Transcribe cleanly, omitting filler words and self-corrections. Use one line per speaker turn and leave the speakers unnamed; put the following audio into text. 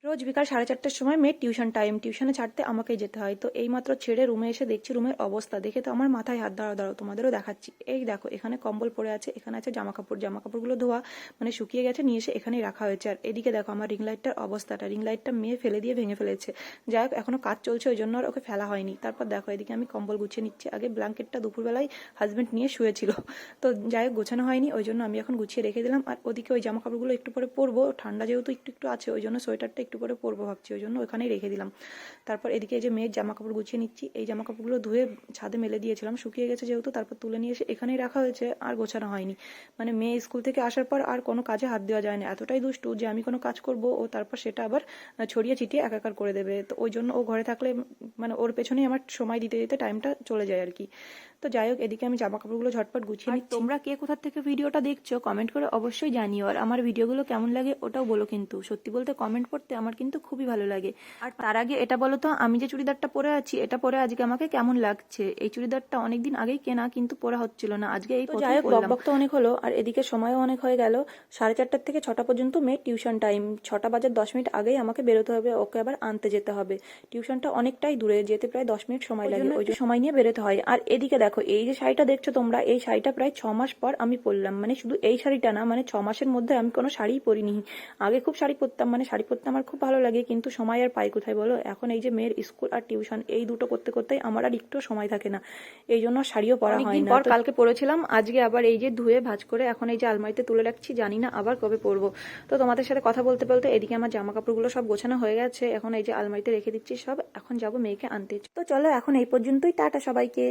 রোজ বিকাল 4:30টার সময় মেয়ের টিউশন টাইম, টিউশনে ছাড়তে আমাকেই যেতে হয়। তো এইমাত্র ছেড়ে রুমে এসে দেখছি রুমের অবস্থা দেখে তো আমার মাথায় হাত, দাঁড়াও দাঁড়াও তোমাদেরও দেখাচ্ছি। এই দেখো এখানে কম্বল পড়ে আছে, এখানে আছে জামা কাপড়, জামা কাপড়গুলো ধোয়া মানে শুকিয়ে গেছে, নিয়ে এসে এখানেই রাখা হয়েছে। আর এদিকে দেখো আমার রিং লাইটটার অবস্থাটা, রিং লাইটটা মেয়ে ফেলে দিয়ে ভেঙে ফেলেছে। যাই হোক এখনো কাজ চলছে ওই জন্য আর ওকে ফেলা হয়নি। তারপর দেখো এদিকে আমি কম্বল গুছিয়ে নিচ্ছি। আগে ব্ল্যাঙ্কেটটা দুপুরবেলায় হাজবেন্ড নিয়ে শুয়েছিল, তো যাই হোক গোছানো হয়নি, ওই জন্য আমি এখন গুছিয়ে রেখে দিলাম। আর ওদিকে ওই জামা কাপড়গুলো একটু পরে পরবো, ঠান্ডা যেহেতু একটু একটু আছে ওই জন্য সোয়েটারটা একটু পরে পরবো ভাবছি, ওই জন্য ওখানেই রেখে দিলাম। তারপর এদিকে এই যে মেয়ের জামা কাপড় গুছিয়ে নিচ্ছি। এই জামা কাপড়গুলো ধুয়ে ছাদে মেলে দিয়েছিলাম, শুকিয়ে গেছে যেহেতু, তারপর তুলে নিয়ে এসে এখানেই রাখা হয়েছে, আর গোছানো হয়নি। মানে মেয়ে স্কুল থেকে আসার পর আর কোনো কাজে হাত দেওয়া যায় না, এতটাই দুষ্টু যে আমি কোনো কাজ করব ও তারপর সেটা আবার ছড়িয়ে ছিটিয়ে একাকার করে দেবে। তো ওই জন্য ও ঘরে থাকলে মানে ওর পেছনেই আমার সময় দিতে দিতে টাইমটা চলে যায় আর কি। তো যাই হোক এদিকে আমি জামা কাপড়গুলো ঝটপট গুছিয়ে নিচ্ছি। তোমরা কে কোথা থেকে ভিডিওটা দেখছো কমেন্ট করে অবশ্যই জানিও, আর আমার ভিডিওগুলো কেমন লাগে ওটাও বলো। কিন্তু সত্যি বলতে কমেন্ট পড়তে আমার কিন্তু খুবই ভালো লাগে। আর তার আগে এটা বলো তো, আমি যে চুড়িদারটা পরে আছি এটা পরে আজকে আমাকে কেমন লাগছে? এই চুড়িদারটা অনেকদিন আগেই কেনা কিন্তু পরা হচ্ছিল না, আজকে এই যাই হোক বকবক তো অনেক হলো, আর এদিকে সময়ও অনেক হয়ে গেল। 4:30 থেকে 6টা পর্যন্ত মেয়ের টিউশন টাইম। 6টা বাজার 10 মিনিট আগেই আমাকে বেরোতে হবে, ওকে আবার আনতে যেতে হবে। টিউশনটা অনেকটাই দূরে, যেতে প্রায় 10 মিনিট সময় লাগে, ওই জন্য সময় নিয়ে বেরোতে হয়। আর এদিকে দেখো এই যে শাড়িটা দেখছো তোমরা, এই শাড়িটা প্রায় 6 মাস পর আমি পরলাম। মানে শুধু এই শাড়িটা না, মানে 6 মাসের মধ্যে আমি কোনো শাড়িই পরিনি। আগে খুব শাড়ি পরতাম, মানে শাড়ি পরতে আমার খুব ভালো লাগে, কিন্তু সময় আর পাই কোথায় বলো? এখন এই যে মেয়ের স্কুল আর টিউশন এই দুটো করতে করতেই আমার আর একটু সময় থাকে না, এই জন্য শাড়িও পরা হয় না। কালকে পরেছিলাম, আজকে আবার এই যে ধুয়ে ভাঁজ করে এখন এই যে আলমারিতে তুলে রাখছি, জানি না আবার কবে পরবো। তো তোমাদের সাথে কথা বলতে বলতে এদিকে আমার জামা কাপড়গুলো সব গোছানো হয়ে গেছে, এখন এই যে আলমারিতে রেখে দিচ্ছি সব, এখন যাবো মেয়েকে আনতে। তো চলো এখন এই পর্যন্তই, টাটা সবাইকে।